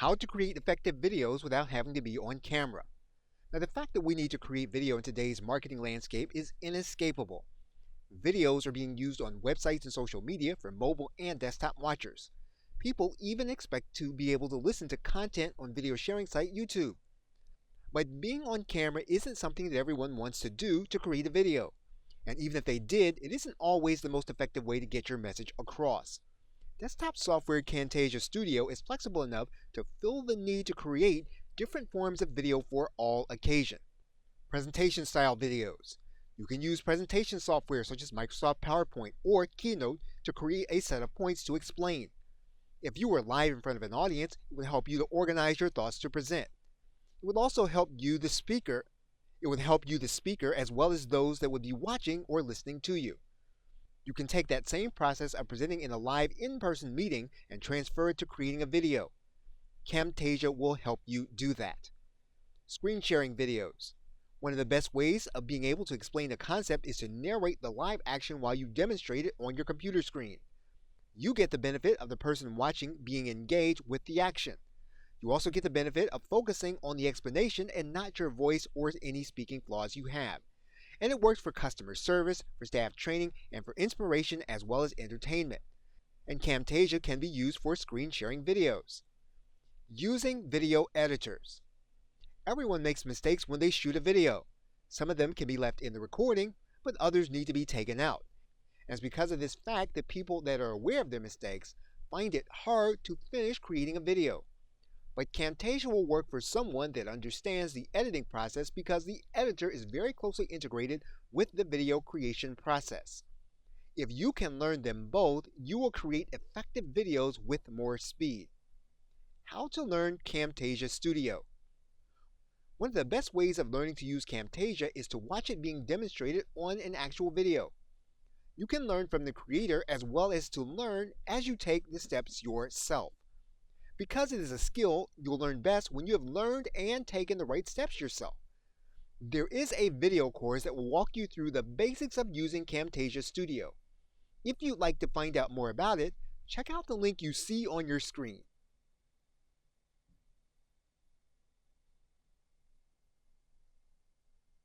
how to create effective videos without having to be on camera. Now, the fact that we need to create video in today's marketing landscape is inescapable. Videos are being used on websites and social media for mobile and desktop watchers. People even expect to be able to listen to content on video sharing site YouTube. But being on camera isn't something that everyone wants to do to create a video. And even if they did, it isn't always the most effective way to get your message across. Desktop software Camtasia Studio is flexible enough to fill the need to create different forms of video for all occasions. Presentation style videos. You can use presentation software such as Microsoft PowerPoint or Keynote to create a set of points to explain. If you were live in front of an audience, it would help you to organize your thoughts to present. It would also help you, the speaker. It would help you, the speaker, as well as those that would be watching or listening to you. You can take that same process of presenting in a live in-person meeting and transfer it to creating a video. Camtasia will help you do that. Screen sharing videos. One of the best ways of being able to explain a concept is to narrate the live action while you demonstrate it on your computer screen. You get the benefit of the person watching being engaged with the action. You also get the benefit of focusing on the explanation and not your voice or any speaking flaws you have. And it works for customer service, for staff training, and for inspiration as well as entertainment. And Camtasia can be used for screen sharing videos. Using video editors. Everyone makes mistakes when they shoot a video. Some of them can be left in the recording, but others need to be taken out. And it's because of this fact that people that are aware of their mistakes find it hard to finish creating a video. But Camtasia will work for someone that understands the editing process because the editor is very closely integrated with the video creation process. If you can learn them both, you will create effective videos with more speed. How to learn Camtasia Studio. One of the best ways of learning to use Camtasia is to watch it being demonstrated on an actual video. You can learn from the creator as well as to learn as you take the steps yourself. Because it is a skill, you'll learn best when you have learned and taken the right steps yourself. There is a video course that will walk you through the basics of using Camtasia Studio. If you'd like to find out more about it, check out the link you see on your screen.